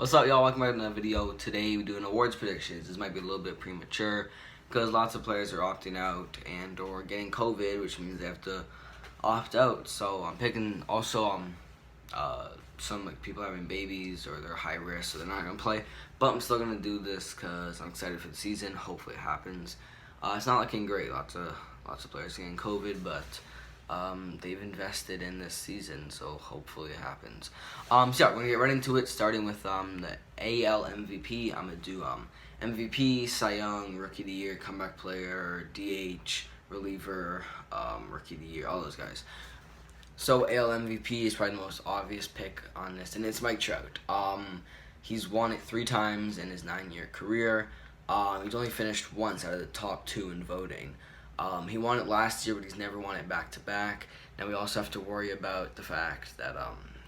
What's up, y'all? Welcome back to another video. Today we're doing awards predictions. This might be a little bit premature because lots of players are opting out and or getting COVID, which means they have to opt out. So I'm picking also some like people having babies or they're high risk, so they're not gonna play. But I'm still gonna do this because I'm excited for the season. Hopefully it happens. It's not looking great. Lots of players getting COVID, but they've invested in this season, so hopefully it happens. So yeah, we're gonna get right into it, starting with the AL MVP. I'm gonna do MVP, Cy Young, Rookie of the Year, Comeback Player, DH, Reliever, Rookie of the Year, all those guys. So AL MVP is probably the most obvious pick on this, and it's Mike Trout. He's won it 3 times in his 9-year career. He's only finished once out of the top 2 in voting. He won it last year, but he's never won it back-to-back. Now we also have to worry about the fact that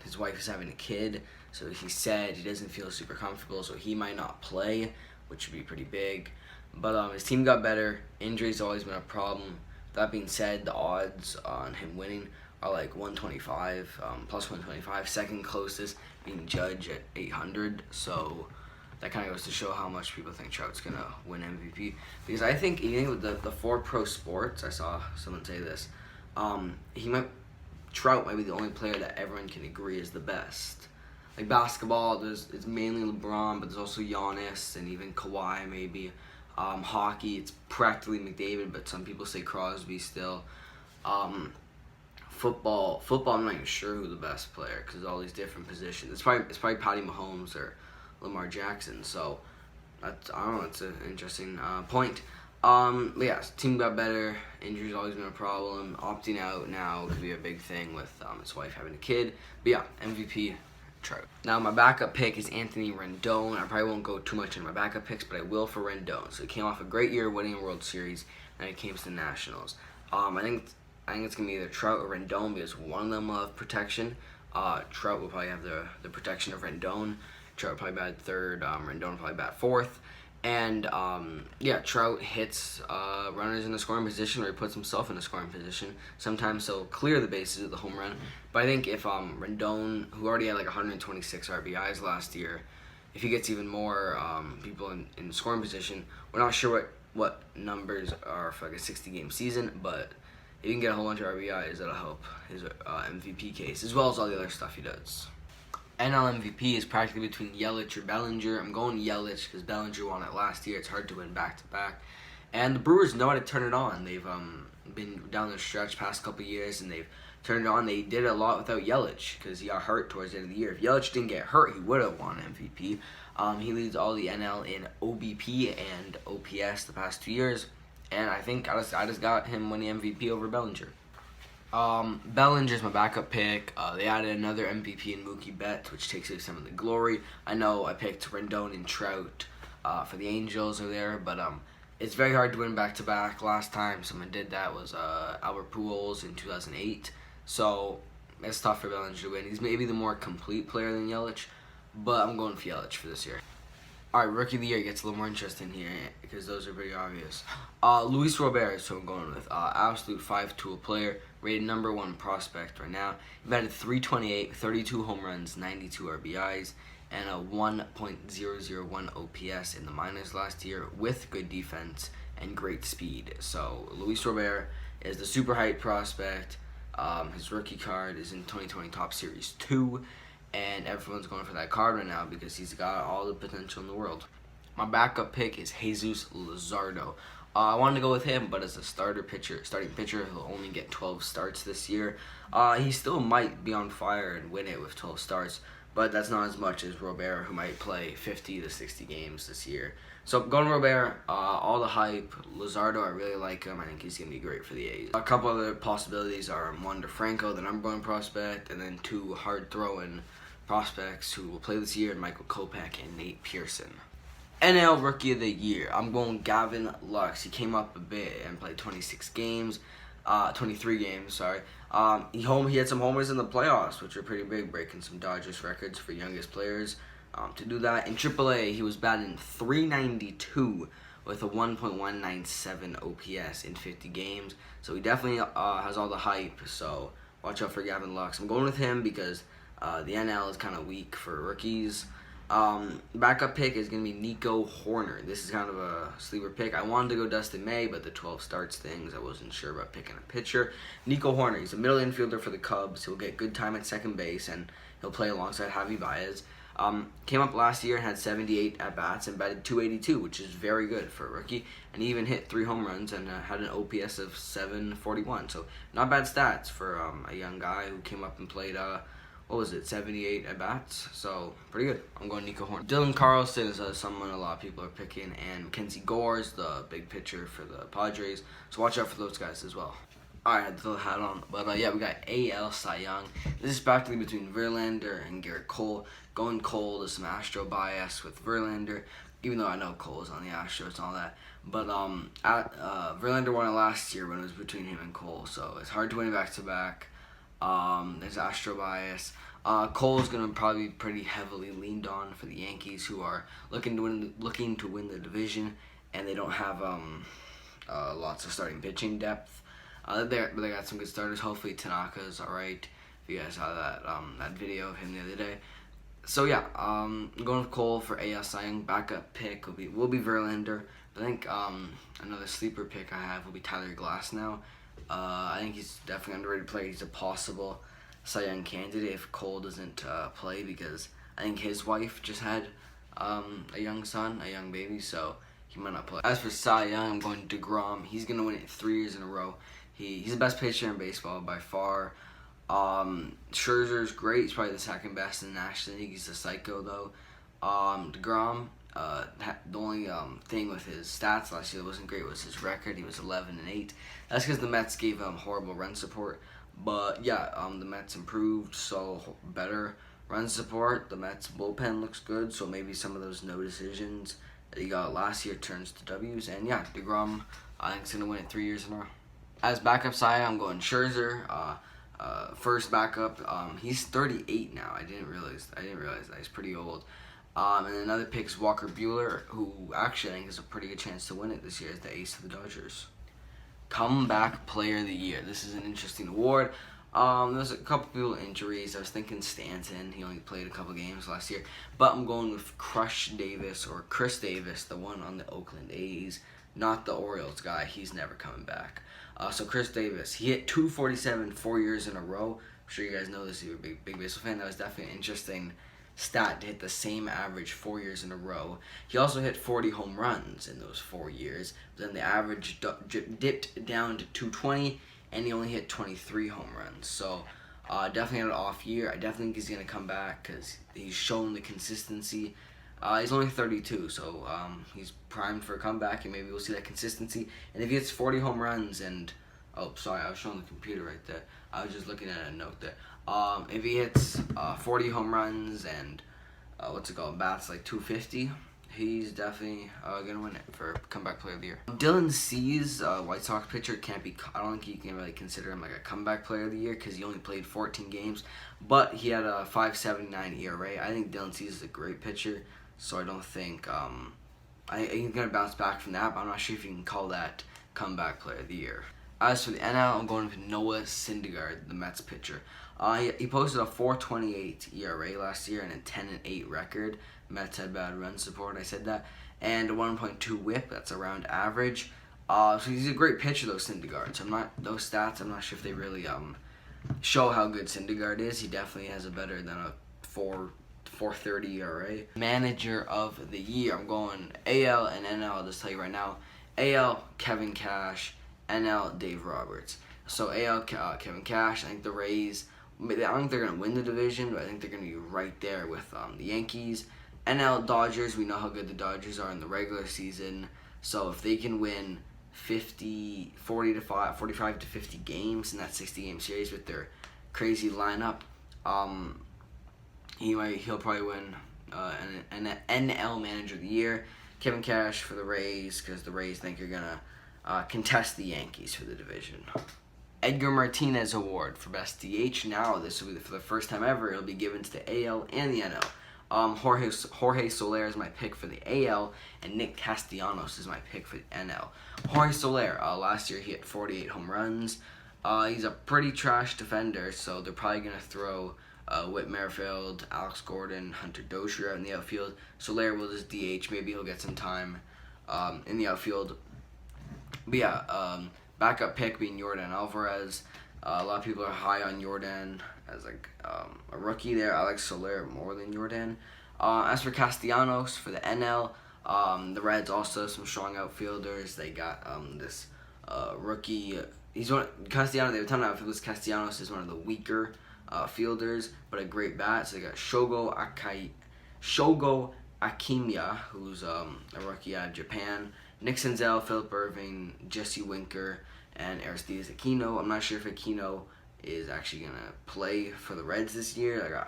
his wife is having a kid, so he said he doesn't feel super comfortable, so he might not play, which would be pretty big. But his team got better. Injuries always been a problem. That being said, the odds on him winning are like 125, plus 125. Second closest being Judge at 800. So that kind of goes to show how much people think Trout's gonna win MVP. Because I think even with the 4 pro sports, I saw someone say this, Trout might be the only player that everyone can agree is the best. Like basketball, it's mainly LeBron, but there's also Giannis and even Kawhi maybe. Hockey, it's practically McDavid, but some people say Crosby still. Football, I'm not even sure who the best player because all these different positions. It's probably Patty Mahomes or Lamar Jackson. So I don't know. It's an interesting point. But yeah, team got better. Injuries always been a problem. Opting out now could be a big thing with his wife having a kid. But yeah, MVP Trout. Now my backup pick is Anthony Rendon. I probably won't go too much into my backup picks, but I will for Rendon. So he came off a great year winning a World Series, and he came to the Nationals. I think it's gonna be either Trout or Rendon because one of them will have protection. Trout will probably have the protection of Rendon. Trout probably bat 3rd, Rendon probably bat 4th. And yeah, Trout hits runners in the scoring position, or he puts himself in a scoring position. Sometimes he'll clear the bases with the home run. But I think if Rendon, who already had like 126 RBIs last year, if he gets even more people in the scoring position, we're not sure what numbers are for like a 60-game season, but if he can get a whole bunch of RBIs, that'll help his MVP case, as well as all the other stuff he does. NL MVP is practically between Yelich or Bellinger. I'm going Yelich because Bellinger won it last year. It's hard to win back-to-back. And the Brewers know how to turn it on. They've been down the stretch past couple years, and they've turned it on. They did it a lot without Yelich because he got hurt towards the end of the year. If Yelich didn't get hurt, he would have won MVP. He leads all the NL in OBP and OPS the past 2 years. And I think I just got him winning MVP over Bellinger. Bellinger's my backup pick. They added another MVP in Mookie Betts, which takes away some of the glory. I know I picked Rendon and Trout for the Angels over there, but it's very hard to win back-to-back. Last time someone did that was Albert Pujols in 2008. So it's tough for Bellinger to win. He's maybe the more complete player than Yelich, but I'm going for Yelich for this year. All right, Rookie of the Year gets a little more interesting here because those are pretty obvious. Luis Robert is who I'm going with. Absolute 5-tool player, rated #1 prospect right now. He batted .328, 32 home runs, 92 RBIs, and a 1.001 OPS in the minors last year with good defense and great speed. So Luis Robert is the super hype prospect. His rookie card is in 2020 Top Series 2. And everyone's going for that card right now because he's got all the potential in the world. My backup pick is Jesus Luzardo. I wanted to go with him, but as a starting pitcher, he'll only get 12 starts this year. He still might be on fire and win it with 12 starts, but that's not as much as Robert, who might play 50 to 60 games this year. So going Robert, all the hype. Luzardo, I really like him. I think he's going to be great for the A's. A couple other possibilities are Wander Franco, the #1 prospect, and then 2 hard-throwing prospects who will play this year, Michael Kopech and Nate Pearson. NL Rookie of the Year, I'm going Gavin Lux. He came up a bit and played 23 games, sorry. He had some homers in the playoffs, which are pretty big, breaking some Dodgers records for youngest players. To do that, in AAA, he was batting .392 with a 1.197 OPS in 50 games. So he definitely has all the hype, so watch out for Gavin Lux. I'm going with him because the NL is kind of weak for rookies, Backup pick is going to be Nico Horner. This is kind of a sleeper pick. I wanted to go Dustin May, but the 12 starts things, I wasn't sure about picking a pitcher. Nico Horner, he's a middle infielder for the Cubs. He'll get good time at second base, and he'll play alongside Javi Baez. Came up last year and had 78 at-bats and batted .282, which is very good for a rookie. And he even hit 3 home runs and had an OPS of .741. So not bad stats for a young guy who came up and played 78 at-bats, so pretty good. I'm going Nico Horner. Dylan Carlson is someone a lot of people are picking, and Mackenzie Gore's the big pitcher for the Padres, so watch out for those guys as well. Alright, I had to throw the hat on, but yeah, we got AL Cy Young. This is practically between Verlander and Garrett Cole. Going Cole to some Astro bias with Verlander, even though I know Cole is on the Astros and all that. But Verlander won it last year when it was between him and Cole, so it's hard to win back-to-back. There's Astro bias. Cole's gonna probably be pretty heavily leaned on for the Yankees, who are looking to win the division, and they don't have lots of starting pitching depth. But they got some good starters. Hopefully Tanaka's all right. If you guys saw that video of him the other day. So yeah, I'm going with Cole for AL Cy Young. Backup pick will be Verlander. I think another sleeper pick I have will be Tyler Glasnow. I think he's definitely underrated player. He's a possible Cy Young candidate if Cole doesn't play, because I think his wife just had a young son, a young baby, so he might not play. As for Cy Young, I'm going DeGrom. He's going to win it 3 years in a row. He's the best pitcher in baseball by far. Scherzer's great. He's probably the second best in the National League. He's a psycho, though. DeGrom, the only thing with his stats last year that wasn't great was his record. He was 11-8. That's because the Mets gave him horrible run support. But yeah, the Mets improved, so better run support. The Mets bullpen looks good, so maybe some of those no decisions that he got last year turns to W's. And yeah, DeGrom, I think, is gonna win it 3 years in a row. As backup Cy Young, I'm going Scherzer. First backup, he's 38 now. I didn't realize that. He's pretty old. And another pick is Walker Buehler, who actually I think has a pretty good chance to win it this year as the ace of the Dodgers. Comeback Player of the Year. This is an interesting award. There's a couple people injuries. I was thinking Stanton. He only played a couple games last year. But I'm going with Chris Davis, the one on the Oakland A's, not the Orioles guy. He's never coming back. So Chris Davis, he hit .247 4 years in a row. I'm sure you guys know this if you're a big baseball fan. That was definitely an interesting stat to hit the same average 4 years in a row. He also hit 40 home runs in those 4 years. But then the average dipped down to 220, and he only hit 23 home runs. So definitely had an off year. I definitely think he's going to come back because he's shown the consistency. He's only 32, so he's primed for a comeback, and maybe we'll see that consistency. And if he hits 40 home runs and... Oh, sorry, I was showing the computer right there. I was just looking at a note there. If he hits 40 home runs and, bats like 250, he's definitely going to win it for Comeback Player of the Year. Dylan Cease, White Sox pitcher, I don't think you can really consider him like a Comeback Player of the Year because he only played 14 games, but he had a 5.79 ERA. I think Dylan Cease is a great pitcher, so I don't think, I think he's going to bounce back from that, but I'm not sure if you can call that Comeback Player of the Year. As for the NL, I'm going with Noah Syndergaard, the Mets pitcher. He posted a 4.28 ERA last year and a 10-8 record. Mets had bad run support, I said that. And a 1.2 whip, that's around average. So he's a great pitcher, though, Syndergaard. So those stats, I'm not sure if they really show how good Syndergaard is. He definitely has a better than a 4.30 ERA. Manager of the Year, I'm going AL and NL, I'll just tell you right now. AL, Kevin Cash. NL, Dave Roberts. So AL, Kevin Cash. I think the Rays, I don't think they're going to win the division, but I think they're going to be right there with the Yankees. NL, Dodgers. We know how good the Dodgers are in the regular season. So if they can win 45 to 50 games in that 60-game series with their crazy lineup, he'll probably win an NL Manager of the Year. Kevin Cash for the Rays, because the Rays think you're going to contest the Yankees for the division. Edgar Martinez Award for Best DH. Now, this will be for the first time ever. It'll be given to the AL and the NL. Jorge Soler is my pick for the AL, and Nick Castellanos is my pick for the NL. Jorge Soler, last year he hit 48 home runs. He's a pretty trash defender, so they're probably going to throw Whit Merrifield, Alex Gordon, Hunter Dozier out in the outfield. Soler will just DH. Maybe he'll get some time in the outfield. But yeah, backup pick being Yordan Alvarez. A lot of people are high on Yordan as like a rookie there. I like Soler more than Yordan. As for Castellanos for the NL, the Reds also have some strong outfielders. They got this rookie. Castellanos. They were telling outfielders Castellanos is one of the weaker fielders, but a great bat. So they got Shogo Akimiya, who's a rookie out of Japan. Nick Senzel, Philip Irving, Jesse Winker, and Aristides Aquino. I'm not sure if Aquino is actually going to play for the Reds this year.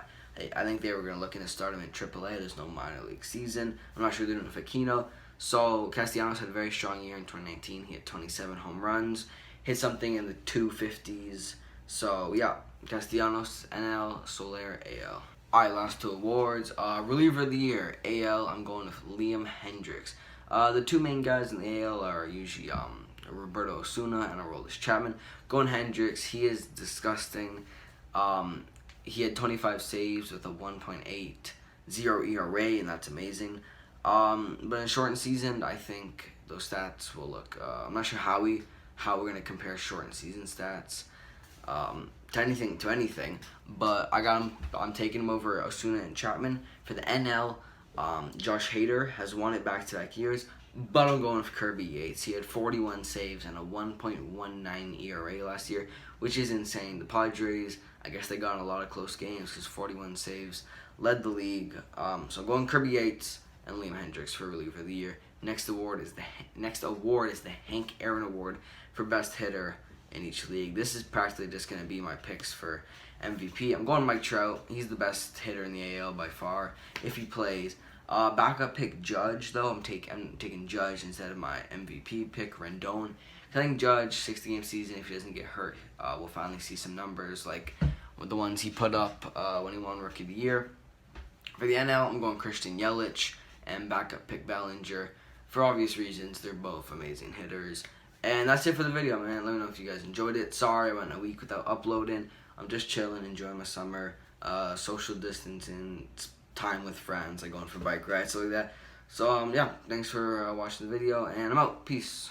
I think they were going to look into start him in AAA. There's no minor league season. I'm not sure they're doing it with Aquino. So Castellanos had a very strong year in 2019. He had 27 home runs, hit something in the 250s. So yeah, Castellanos, NL, Soler, AL. Alright, last two awards. Reliever of the year, AL, I'm going with Liam Hendriks. The two main guys in the AL are usually Roberto Osuna and Aroldis Chapman. Going Hendriks, he is disgusting. He had 25 saves with a 1.80 ERA, and that's amazing. But in a shortened season, I think those stats will look. I'm not sure how we're gonna compare shortened season stats to anything. But I'm taking him over Osuna and Chapman for the NL. Josh Hader has won it back-to-back years, but I'm going with Kirby Yates. He had 41 saves and a 1.19 ERA last year, which is insane. The Padres, I guess they got in a lot of close games because 41 saves led the league. So I'm going Kirby Yates and Liam Hendriks for reliever of the year. Next award is the Hank Aaron Award for best hitter in each league. This is practically just going to be my picks for MVP. I'm going Mike Trout. He's the best hitter in the AL by far if he plays. Backup pick Judge though. I'm taking Judge instead of my MVP pick Rendon. I think Judge 60-game season, if he doesn't get hurt, we'll finally see some numbers like with the ones he put up when he won Rookie of the Year. For the NL, I'm going Christian Yelich and backup pick Bellinger. For obvious reasons, they're both amazing hitters. And that's it for the video, man. Let me know if you guys enjoyed it. Sorry I went a week without uploading. I'm just chilling, enjoying my summer, social distancing, time with friends, like going for bike rides, stuff like that. So, yeah, thanks for watching the video, and I'm out. Peace.